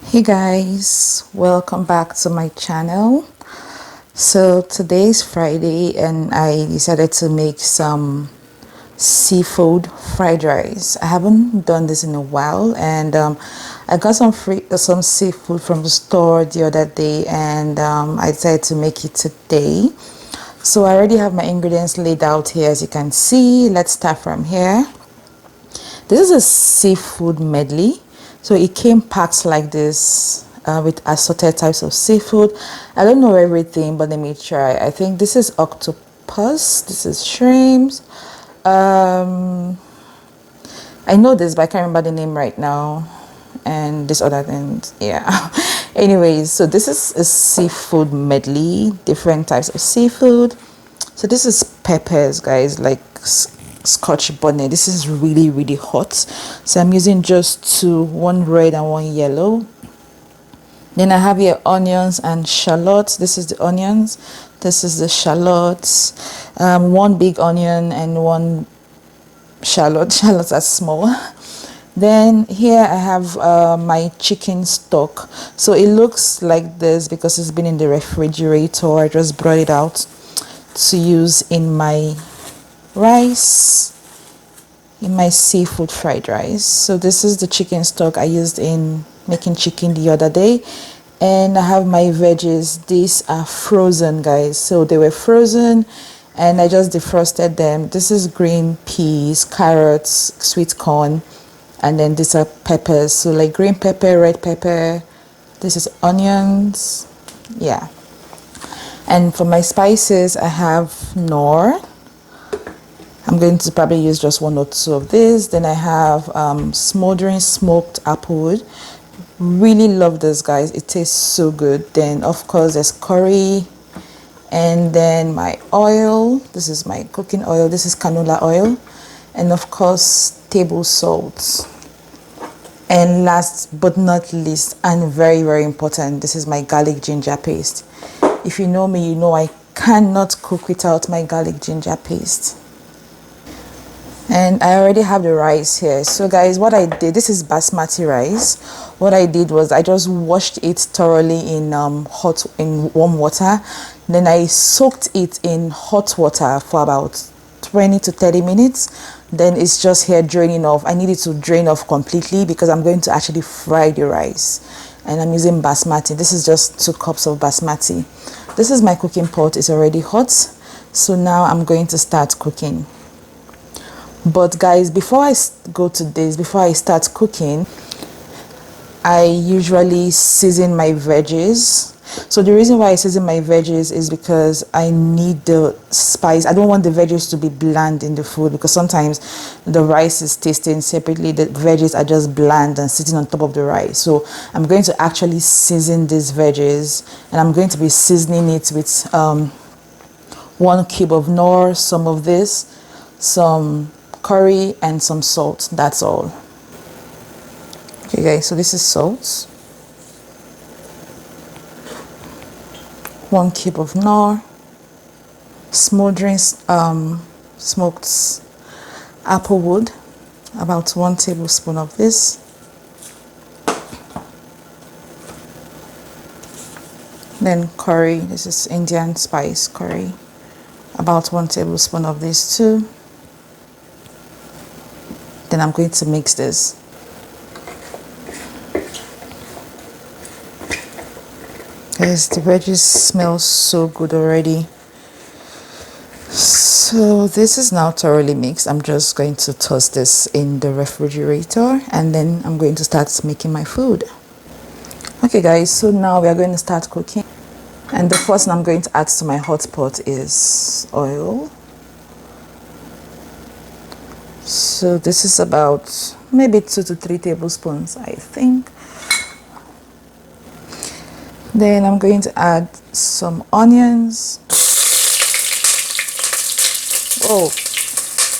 Hey guys, welcome back to my channel. So today's Friday and I decided to make some seafood fried rice. I haven't done this in a while, and I got some seafood from the store the other day, and I decided to make it today. So I already have my ingredients laid out here, as you can see. Let's start from here. This is a seafood medley. So it came packed like this with assorted types of seafood. I don't know everything, but let me try. I think this is octopus. This is shrimps. I know this, but I can't remember the name right now. And this other thing, yeah. Anyways, so this is a seafood medley, different types of seafood. So this is peppers, guys, like Scotch bonnet. This is really hot. So I'm using just two, one red and one yellow. Then I have here onions and shallots. This is the onions. This is the shallots. One big onion and one shallot. Shallots are small. Then here I have my chicken stock. So it looks like this because it's been in the refrigerator. I just brought it out to use in my rice, in my seafood fried rice. So this is the chicken stock I used in making chicken the other day. And I have my veggies. These are frozen, guys. So they were frozen and I just defrosted them. This is green peas, carrots, sweet corn, and then these are peppers. So like green pepper, red pepper. This is onions. Yeah. And for my spices, I have nor. I'm going to probably use just one or two of this. Then I have smoldering smoked applewood. Really love this, guys. It tastes so good. Then of course there's curry, and then my oil. This is my cooking oil. This is canola oil, and of course table salt. And last but not least, and very important, this is my garlic ginger paste. If you know me, you know I cannot cook without my garlic ginger paste. And I already have the rice here. So guys, what I did, this is basmati rice. What I did was I just washed it thoroughly in warm water. Then I soaked it in hot water for about 20 to 30 minutes. Then it's just here draining off. I need it to drain off completely because I'm going to actually fry the rice. And I'm using basmati. This is just 2 cups of basmati. This is my cooking pot. It's already hot. So now I'm going to start cooking. But guys, before I start cooking, I usually season my veggies. So the reason why I season my veggies is because I need the spice. I don't want the veggies to be bland in the food, because sometimes the rice is tasting separately. The veggies are just bland and sitting on top of the rice. So I'm going to actually season these veggies, and I'm going to be seasoning it with 1 cube of nor, some of this, some curry, and some salt. That's all. Okay guys, so this is salt, 1 cube of nor, smoldering smoked applewood, about 1 tablespoon of this, then curry. This is Indian spice curry, about 1 tablespoon of this too. Then I'm going to mix this. Guys, the veggies smell so good already. So this is now thoroughly mixed. I'm just going to toss this in the refrigerator, and then I'm going to start making my food. Okay guys, so now we are going to start cooking. And the first thing I'm going to add to my hot pot is oil. So this is about maybe 2 to 3 tablespoons, I think. Then I'm going to add some onions. Oh,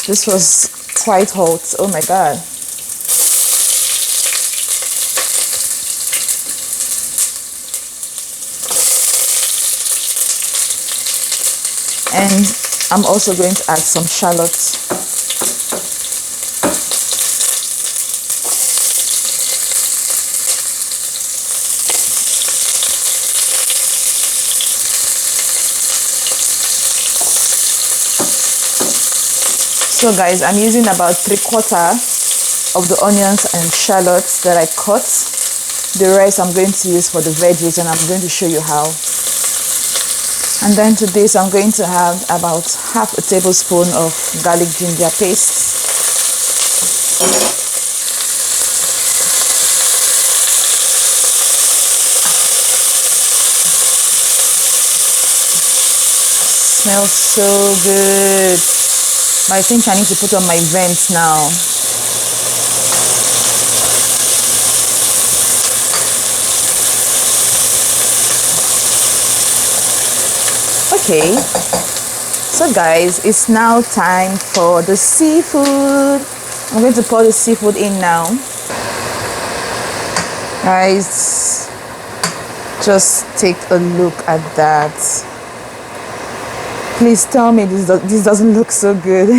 this was quite hot. Oh my God. And I'm also going to add some shallots. So guys, I'm using about 3/4 of the onions and shallots that I cut. The rest I'm going to use for the veggies, and I'm going to show you how. And then to this, I'm going to have about half a tablespoon of garlic ginger paste. Smells so good. But I think I need to put on my vents now. Okay, so guys, it's now time for the seafood. I'm going to pour the seafood in now. Guys, just take a look at that. Please tell me this doesn't look so good.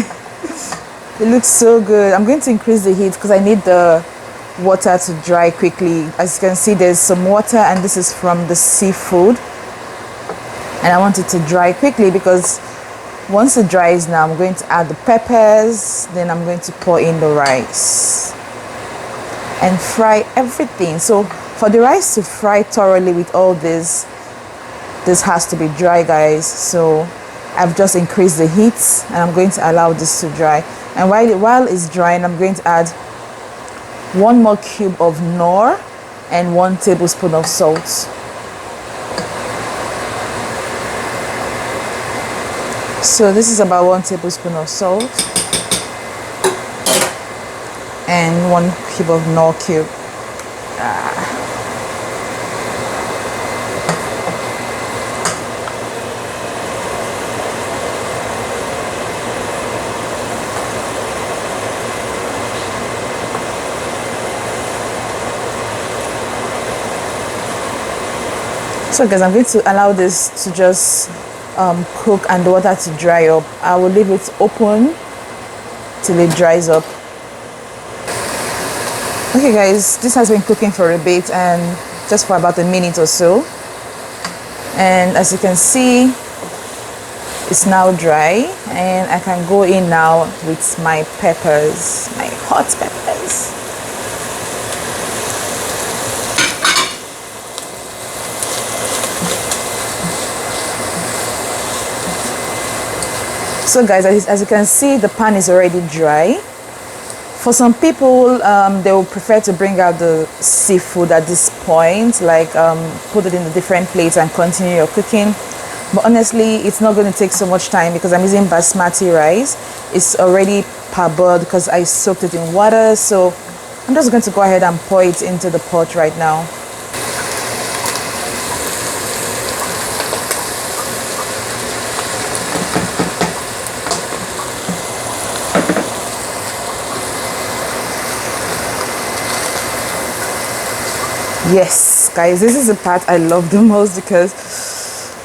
It looks so good. I'm going to increase the heat because I need the water to dry quickly. As you can see, there's some water, and this is from the seafood. And I want it to dry quickly because once it dries now, I'm going to add the peppers. Then I'm going to pour in the rice and fry everything. So for the rice to fry thoroughly with all this has to be dry, guys. So I've just increased the heat, and I'm going to allow this to dry. And while it's drying, I'm going to add 1 more cube of nor and 1 tablespoon of salt. So this is about 1 tablespoon of salt and 1 cube of nor cube. So guys, I'm going to allow this to just cook and the water to dry up. I will leave it open till it dries up. Okay guys, this has been cooking for a bit, and just for about a minute or so. And as you can see, it's now dry, and I can go in now with my peppers, my hot peppers. So guys, as you can see, the pan is already dry. For some people, they will prefer to bring out the seafood at this point, like put it in a different plate and continue your cooking. But honestly, it's not going to take so much time because I'm using basmati rice. It's already parboiled because I soaked it in water. So I'm just going to go ahead and pour it into the pot right now. Yes guys, this is the part I love the most because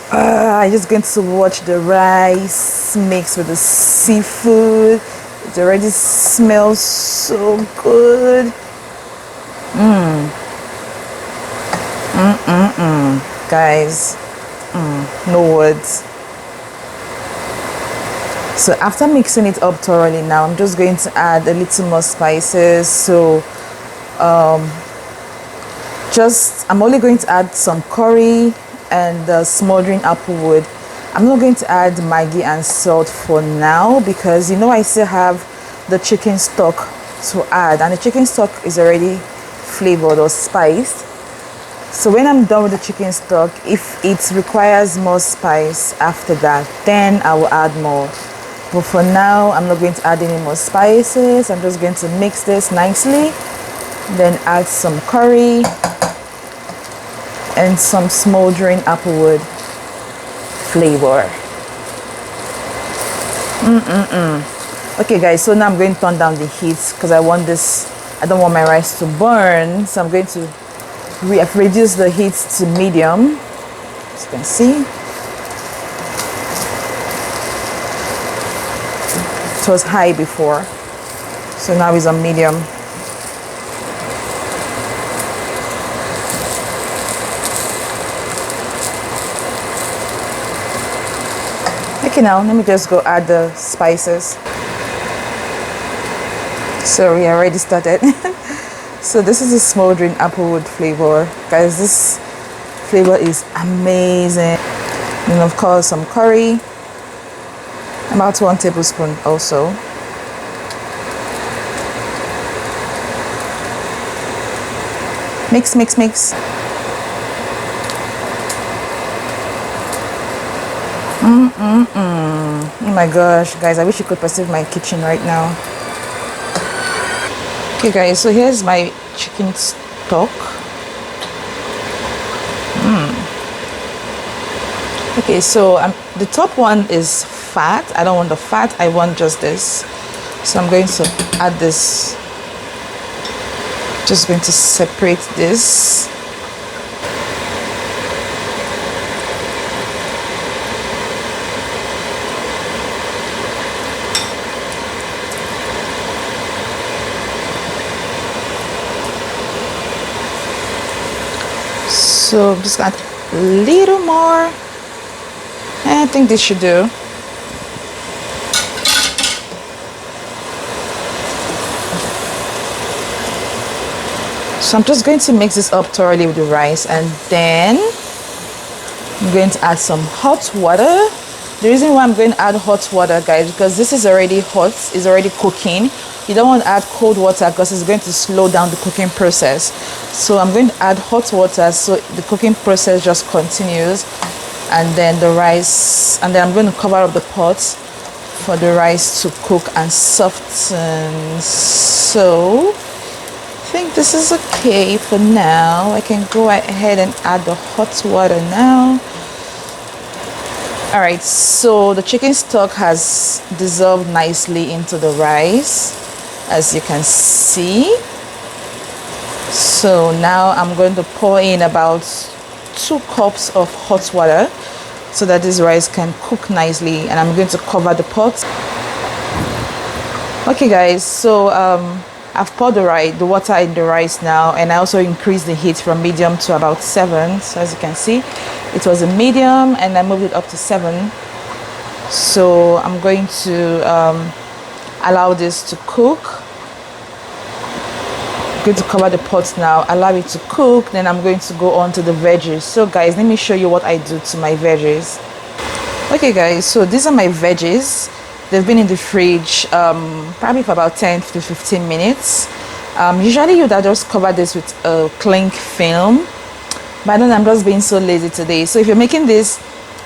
I'm just going to watch the rice mix with the seafood. It already smells so good. Guys, no words. So after mixing it up thoroughly now, I'm just going to add a little more spices. So I'm only going to add some curry and smoldering applewood. I'm not going to add Maggi and salt for now because I still have the chicken stock to add, and the chicken stock is already flavored or spiced. So when I'm done with the chicken stock, if it requires more spice after that, then I will add more. But for now, I'm not going to add any more spices. I'm just going to mix this nicely, then add some curry and some smoldering applewood flavor. Okay guys, so now I'm going to turn down the heat because I don't want my rice to burn. So I'm going to reduce the heat to medium, as you can see. It was high before, so now it's on medium. Okay, now let me just go add the spices. So we already started. So this is a smoldering applewood flavor, guys. This flavor is amazing. And of course some curry, about 1 tablespoon also. Mix, mix, mix. Oh my gosh, guys, I wish you could perceive my kitchen right now. Okay guys, so here's my chicken stock. Okay, so the top one is fat. I don't want the fat, I want just this. So I'm going to add this. Just going to separate this. So I'm just gonna add a little more. I think this should do. So I'm just going to mix this up thoroughly with the rice, and then I'm going to add some hot water. The reason why I'm going to add hot water, guys, because this is already hot, it's already cooking. You don't want to add cold water because it's going to slow down the cooking process. So I'm going to add hot water so the cooking process just continues. And then the rice, and then I'm going to cover up the pot for the rice to cook and soften. So I think this is okay for now. I can go ahead and add the hot water now. All right, so the chicken stock has dissolved nicely into the rice, as you can see. So now I'm going to pour in about 2 cups of hot water so that this rice can cook nicely, and I'm going to cover the pot. Okay guys, so I've poured the water in the rice now, and I also increased the heat from medium to about 7. So as you can see, it was a medium and I moved it up to 7. So I'm going to allow this to cook. I'm going to cover the pot now, allow it to cook, then I'm going to go on to the veggies. So guys, let me show you what I do to my veggies. Okay guys, so these are my veggies. They've been in the fridge probably for about 10 to 15 minutes. Usually you'd just cover this with a cling film, but then I'm just being so lazy today. So if you're making this,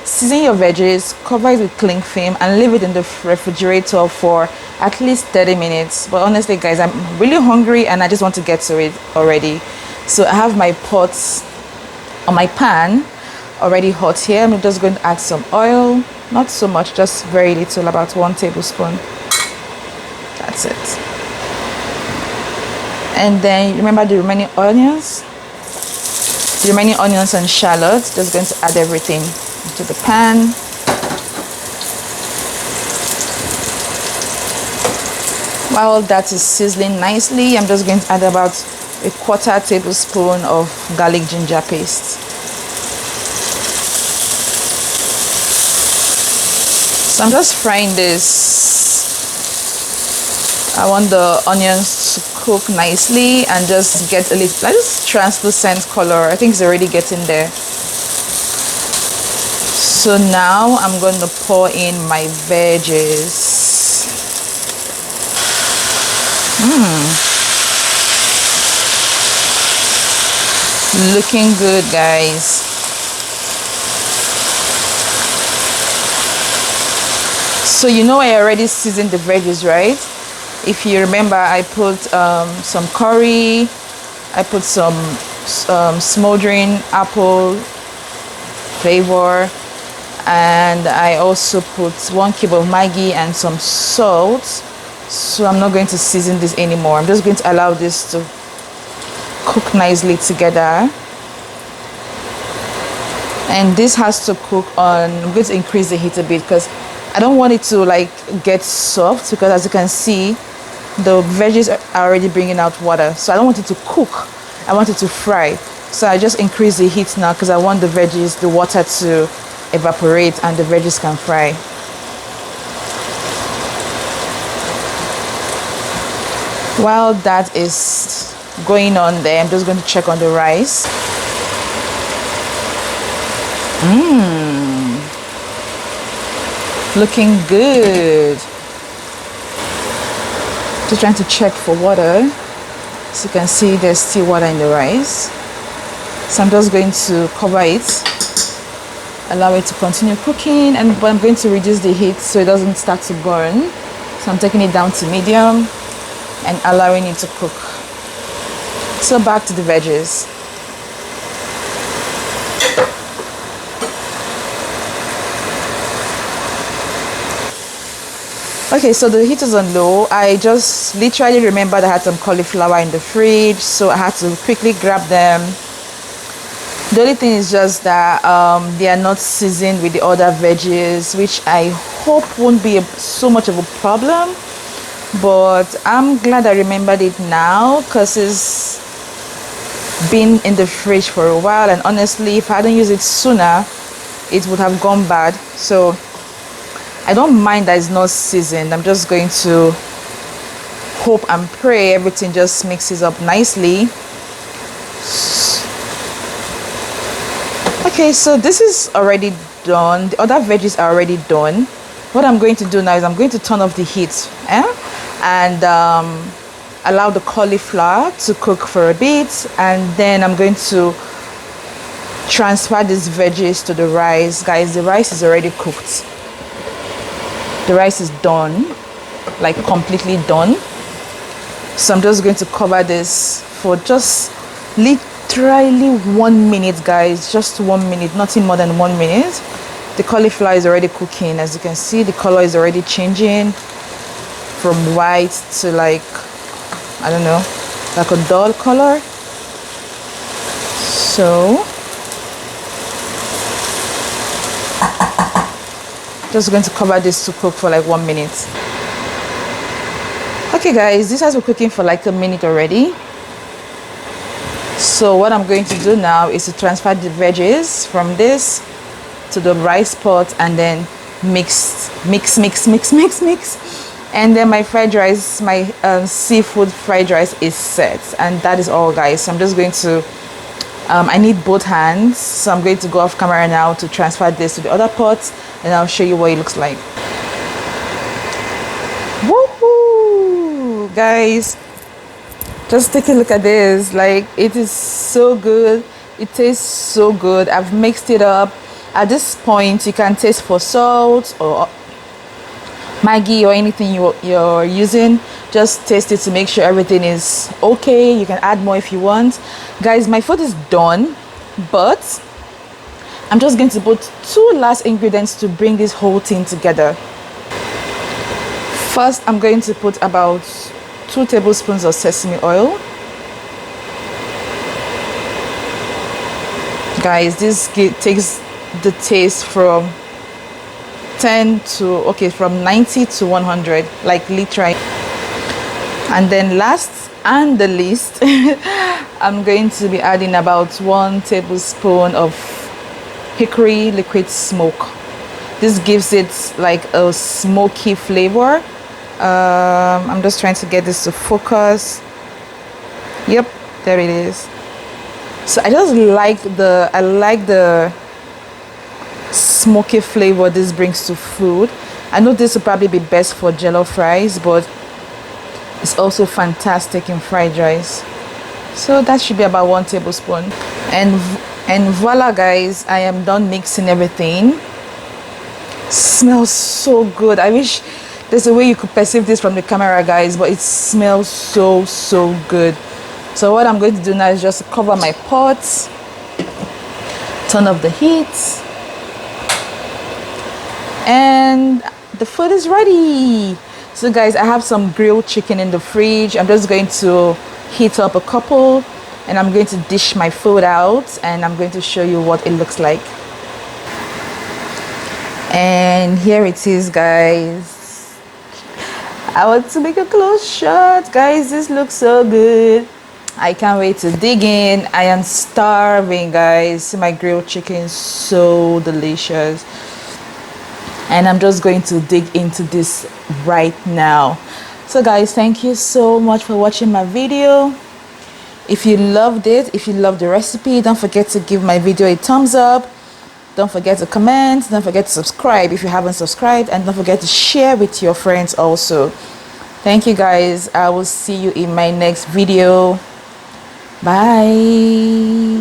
season your veggies, cover it with cling film, and leave it in the refrigerator for at least 30 minutes. But honestly guys, I'm really hungry and I just want to get to it already. So I have my pots on my pan already hot here. I'm just going to add some oil, not so much, just very little, about 1 tablespoon. That's it. And then remember the remaining onions and shallots. Just going to add everything into the pan. While that is sizzling nicely, I'm just going to add about 1/4 tablespoon of garlic ginger paste. So I'm just frying this. I want the onions to cook nicely and just get a little, like this translucent color. I think it's already getting there. So now I'm going to pour in my veggies. Looking good, guys. So you know I already seasoned the veggies, right? If you remember, I put some curry, I put some smoldering apple flavor, and I also put 1 cube of Maggi and some salt. So I'm not going to season this anymore. I'm just going to allow this to cook nicely together. And this has to cook on, I'm going to increase the heat a bit because I don't want it to like get soft, because as you can see, the veggies are already bringing out water. So I don't want it to cook, I want it to fry. So I just increase the heat now because I want the veggies, the water to evaporate and the veggies can fry. While that is going on there, I'm just going to check on the rice. Looking good. Just trying to check for water. So you can see there's still water in the rice. So I'm just going to cover it, allow it to continue cooking, but I'm going to reduce the heat so it doesn't start to burn. So I'm taking it down to medium and allowing it to cook. So back to the veggies. Okay, so the heat is on low. I just literally remembered I had some cauliflower in the fridge, so I had to quickly grab them. The only thing is just that they are not seasoned with the other veggies, which I hope won't be so much of a problem. But I'm glad I remembered it now because it's been in the fridge for a while, and honestly, if I hadn't used it sooner, it would have gone bad. So I don't mind that it's not seasoned. I'm just going to hope and pray everything just mixes up nicely. Okay, so this is already done. The other veggies are already done. What I'm going to do now is I'm going to turn off the heat and allow the cauliflower to cook for a bit, and then I'm going to transfer these veggies to the rice. Guys, the rice is already cooked. The rice is done, like completely done. So I'm just going to cover this for just literally 1 minute, guys. Just 1 minute, nothing more than 1 minute. The cauliflower is already cooking. As you can see, the color is already changing from white to like, I don't know, like a dull color. So just going to cover this to cook for like 1 minute. Okay guys, this has been cooking for like a minute already. So what I'm going to do now is to transfer the veggies from this to the rice pot and then mix. And then my fried rice, my seafood fried rice is set, and that is all, guys. So I'm just going to I need both hands, so I'm going to go off camera now to transfer this to the other pot, and I'll show you what it looks like. Woohoo, guys, just take a look at this. Like, it is so good, it tastes so good. I've mixed it up. At this point you can taste for salt or Maggi or anything you're using. Just taste it to make sure everything is okay. You can add more if you want. Guys, my food is done, but I'm just going to put 2 last ingredients to bring this whole thing together. First, I'm going to put about 2 tablespoons of sesame oil. Guys, this takes the taste from 90 to 100, like literally. And then last and the least, I'm going to be adding about 1 tablespoon of hickory liquid smoke. This gives it like a smoky flavor. I'm just trying to get this to focus. Yep, there it is. So I just like the smoky flavor this brings to food. I know this will probably be best for jollof rice, but it's also fantastic in fried rice. So that should be about 1 tablespoon. And voila, guys, I am done mixing everything. Smells so good. I wish there's a way you could perceive this from the camera, guys, but it smells so good. So what I'm going to do now is just cover my pot, turn off the heat, and the food is ready. So guys, I have some grilled chicken in the fridge. I'm just going to heat up a couple, and I'm going to dish my food out, and I'm going to show you what it looks like. And here it is, guys. I want to make a close shot. Guys, this looks so good. I can't wait to dig in. I am starving, guys. My grilled chicken is so delicious, and I'm just going to dig into this right now. So So guys, thank you so much for watching my video. If you loved it, if you loved the recipe, don't forget to give my video a thumbs up. Don't forget to comment. Don't forget to subscribe if you haven't subscribed. And don't forget to share with your friends also. Thank you guys. I will see you in my next video. Bye.